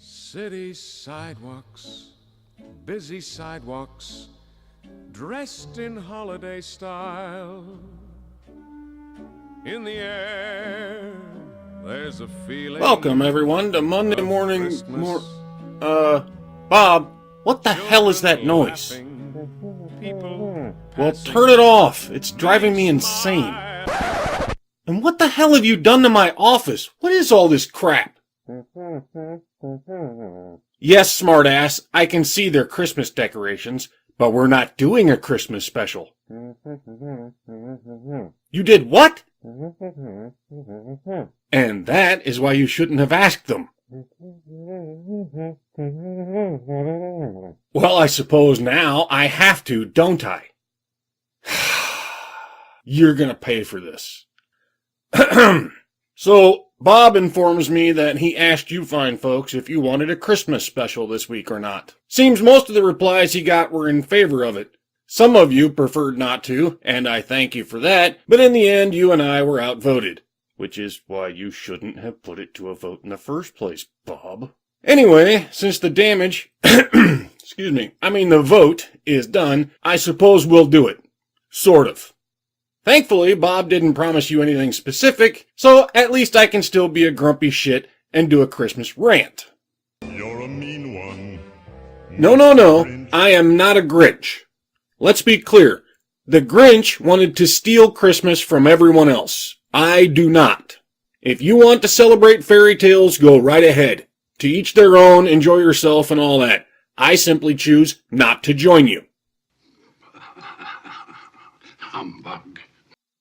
City sidewalks, busy sidewalks, dressed in holiday style. In the air, there's a feeling. Welcome, everyone, to Monday morning. Bob, what the hell is that noise? Well, turn it off. It's driving me insane. And what the hell have you done to my office? What is all this crap? Yes, smartass, I can see they're Christmas decorations, but we're not doing a Christmas special. You did what? And that is why you shouldn't have asked them. Well, I suppose now I have to, don't I? You're gonna pay for this. So, Bob informs me that he asked you fine folks if you wanted a Christmas special this week or not. Seems most of the replies he got were in favor of it. Some of you preferred not to, and I thank you for that, but in the end you and I were outvoted. Which is why you shouldn't have put it to a vote in the first place, Bob. Anyway, since the damage, the vote is done, I suppose we'll do it. Sort of. Thankfully, Bob didn't promise you anything specific, so at least I can still be a grumpy shit and do a Christmas rant. You're a mean one. No, I am not a Grinch. Let's be clear. The Grinch wanted to steal Christmas from everyone else. I do not. If you want to celebrate fairy tales, go right ahead. To each their own, enjoy yourself and all that. I simply choose not to join you. Humbug.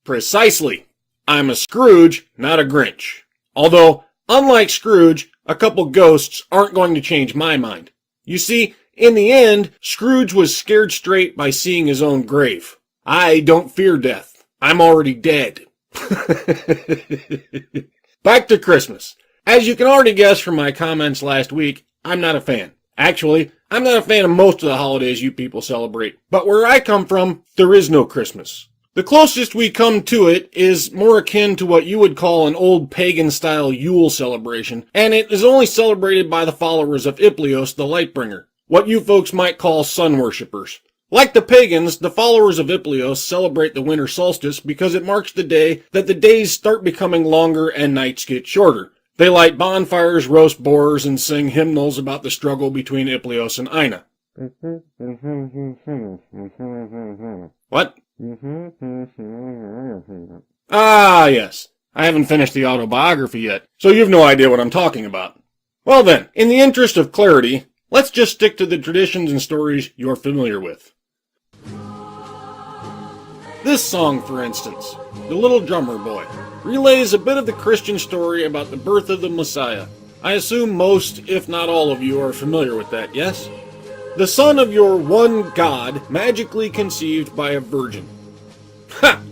Precisely. I'm a Scrooge, not a Grinch. Although, unlike Scrooge, a couple ghosts aren't going to change my mind. You see, in the end, Scrooge was scared straight by seeing his own grave. I don't fear death. I'm already dead. Back to Christmas. As you can already guess from my comments last week, I'm not a fan. Actually, I'm not a fan of most of the holidays you people celebrate. But where I come from, there is no Christmas. The closest we come to it is more akin to what you would call an old pagan-style Yule celebration, and it is only celebrated by the followers of Iplios the Lightbringer, what you folks might call sun worshippers. Like the pagans, the followers of Iplios celebrate the winter solstice because it marks the day that the days start becoming longer and nights get shorter. They light bonfires, roast boars, and sing hymnals about the struggle between Iplios and Aina. What? Ah, yes. I haven't finished the autobiography yet, so you've no idea what I'm talking about. Well then, in the interest of clarity, let's just stick to the traditions and stories you're familiar with. This song, for instance, The Little Drummer Boy, relays a bit of the Christian story about the birth of the Messiah. I assume most, if not all of you, are familiar with that, yes? The son of your one God, magically conceived by a virgin. Ha!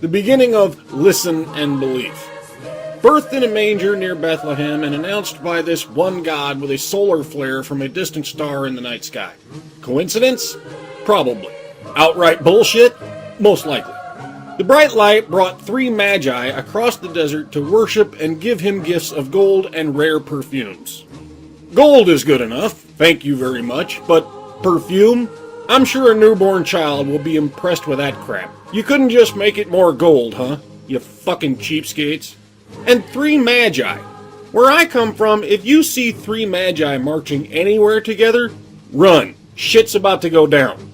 The beginning of Listen and Belief. Birthed in a manger near Bethlehem and announced by this one God with a solar flare from a distant star in the night sky. Coincidence? Probably. Outright bullshit? Most likely. The bright light brought 3 magi across the desert to worship and give him gifts of gold and rare perfumes. Gold is good enough, thank you very much, but perfume? I'm sure a newborn child will be impressed with that crap. You couldn't just make it more gold, huh? You fucking cheapskates. And 3 magi. Where I come from, if you see 3 magi marching anywhere together, run. Shit's about to go down.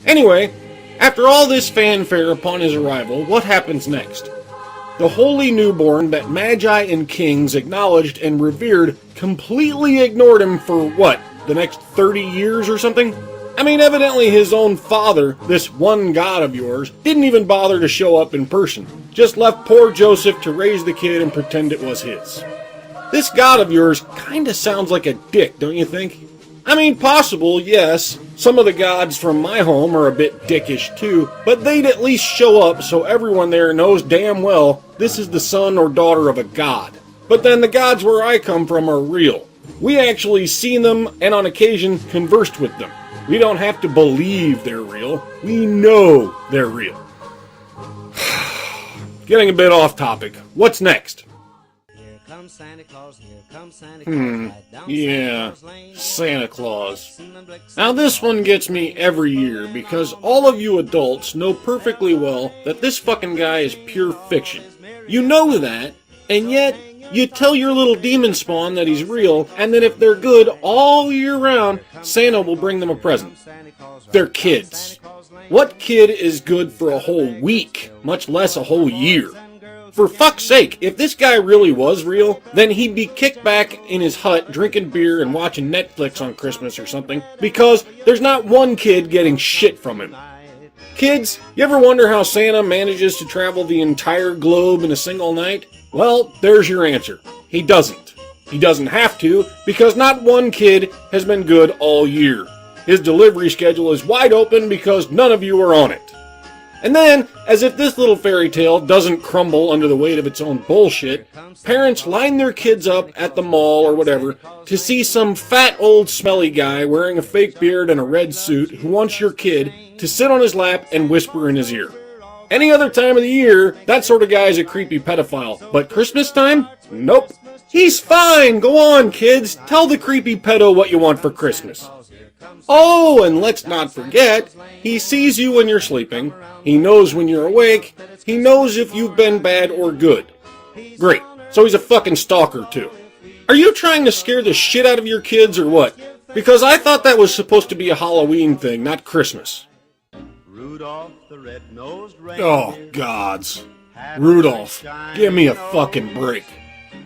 Anyway, after all this fanfare upon his arrival, what happens next? The holy newborn that magi and kings acknowledged and revered completely ignored him for what, the next 30 years or something? I mean, evidently his own father, this one God of yours, didn't even bother to show up in person. Just left poor Joseph to raise the kid and pretend it was his. This God of yours kinda sounds like a dick, don't you think? I mean, possible, yes. Some of the gods from my home are a bit dickish too, but they'd at least show up so everyone there knows damn well this is the son or daughter of a god. But then the gods where I come from are real. We actually seen them and on occasion conversed with them. We don't have to believe they're real. We know they're real. Getting a bit off topic. What's next? Here Yeah, Santa Claus. Now this one gets me every year because all of you adults know perfectly well that this fucking guy is pure fiction. You know that, and yet you tell your little demon spawn that he's real, and that if they're good all year round, Santa will bring them a present. They're kids. What kid is good for a whole week, much less a whole year? For fuck's sake, if this guy really was real, then he'd be kicked back in his hut drinking beer and watching Netflix on Christmas or something, because there's not one kid getting shit from him. Kids, you ever wonder how Santa manages to travel the entire globe in a single night? Well, there's your answer. He doesn't. He doesn't have to, because not one kid has been good all year. His delivery schedule is wide open because none of you are on it. And then, as if this little fairy tale doesn't crumble under the weight of its own bullshit, parents line their kids up at the mall or whatever to see some fat old smelly guy wearing a fake beard and a red suit who wants your kid to sit on his lap and whisper in his ear. Any other time of the year, that sort of guy is a creepy pedophile. But Christmas time? Nope. He's fine! Go on, kids! Tell the creepy pedo what you want for Christmas. Oh, and let's not forget, he sees you when you're sleeping, he knows when you're awake, he knows if you've been bad or good. Great. So he's a fucking stalker, too. Are you trying to scare the shit out of your kids or what? Because I thought that was supposed to be a Halloween thing, not Christmas. Rudolph the red-nosed Oh, gods. Rudolph, give me a fucking break.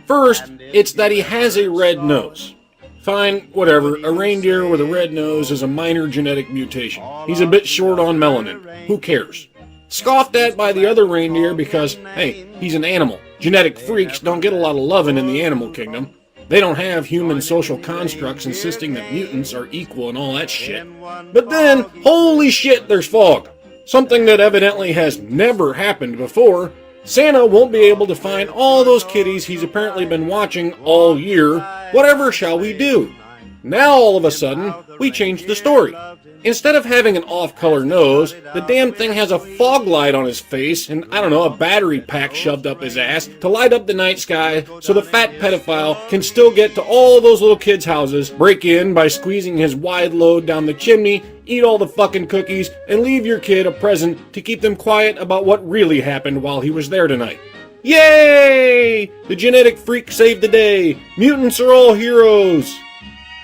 First, it's that he has a red nose. Fine, whatever, a reindeer with a red nose is a minor genetic mutation. He's a bit short on melanin. Who cares? Scoffed at by the other reindeer because, hey, he's an animal. Genetic freaks don't get a lot of lovin' in the animal kingdom. They don't have human social constructs insisting that mutants are equal and all that shit. But then, holy shit, there's fog. Something that evidently has never happened before. Santa won't be able to find all those kitties he's apparently been watching all year. Whatever shall we do? Now all of a sudden, we change the story. Instead of having an off-color nose, the damn thing has a fog light on his face and, I don't know, a battery pack shoved up his ass to light up the night sky so the fat pedophile can still get to all those little kids' houses, break in by squeezing his wide load down the chimney, eat all the fucking cookies, and leave your kid a present to keep them quiet about what really happened while he was there tonight. Yay! The genetic freak saved the day. Mutants are all heroes.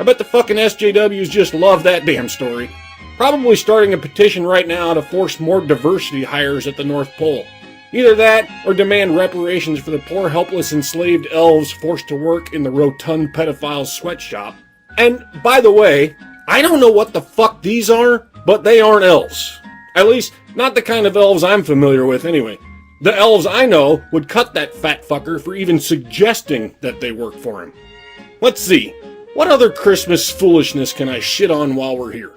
I bet the fucking SJWs just love that damn story. Probably starting a petition right now to force more diversity hires at the North Pole. Either that, or demand reparations for the poor, helpless, enslaved elves forced to work in the rotund pedophile's sweatshop. And, by the way, I don't know what the fuck these are, but they aren't elves. At least, not the kind of elves I'm familiar with anyway. The elves I know would cut that fat fucker for even suggesting that they work for him. Let's see. What other Christmas foolishness can I shit on while we're here?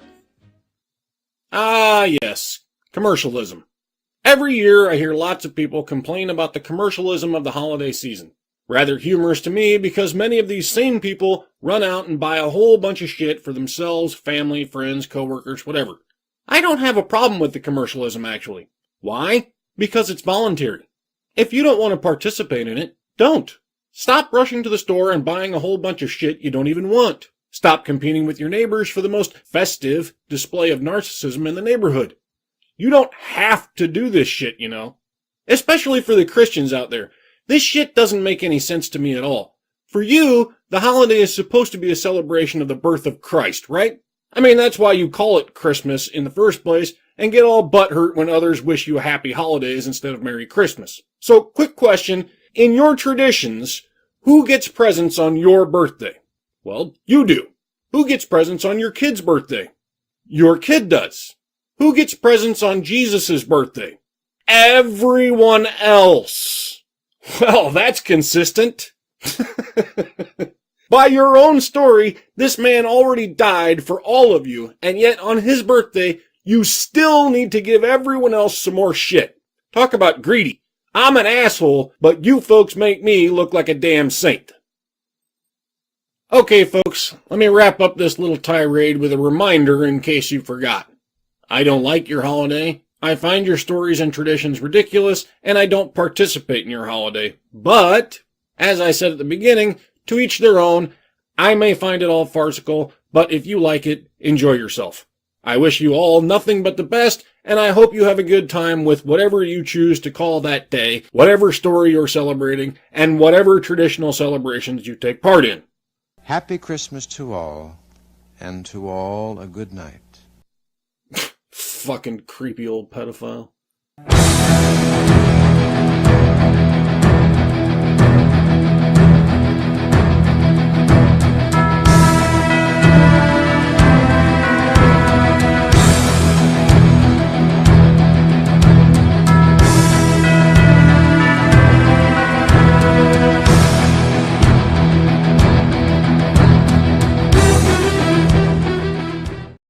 Ah, yes. Commercialism. Every year I hear lots of people complain about the commercialism of the holiday season. Rather humorous to me because many of these same people run out and buy a whole bunch of shit for themselves, family, friends, coworkers, whatever. I don't have a problem with the commercialism, actually. Why? Because it's voluntary. If you don't want to participate in it, don't. Stop rushing to the store and buying a whole bunch of shit you don't even want. Stop competing with your neighbors for the most festive display of narcissism in the neighborhood. You don't have to do this shit, you know. Especially for the Christians out there. This shit doesn't make any sense to me at all. For you, the holiday is supposed to be a celebration of the birth of Christ, right? I mean, that's why you call it Christmas in the first place and get all butthurt when others wish you happy holidays instead of Merry Christmas. So, quick question. In your traditions, who gets presents on your birthday? Well, you do. Who gets presents on your kid's birthday? Your kid does. Who gets presents on Jesus' birthday? Everyone else. Well, that's consistent. By your own story, this man already died for all of you, and yet on his birthday, you still need to give everyone else some more shit. Talk about greedy. I'm an asshole, but you folks make me look like a damn saint. Okay, folks, let me wrap up this little tirade with a reminder in case you forgot. I don't like your holiday. I find your stories and traditions ridiculous, and I don't participate in your holiday. But As I said at the beginning, to each their own. I may find it all farcical, but if you like it, enjoy yourself. I wish you all nothing but the best, and I hope you have a good time with whatever you choose to call that day, whatever story you're celebrating, and whatever traditional celebrations you take part in. Happy Christmas to all, and to all a good night. Fucking creepy old pedophile.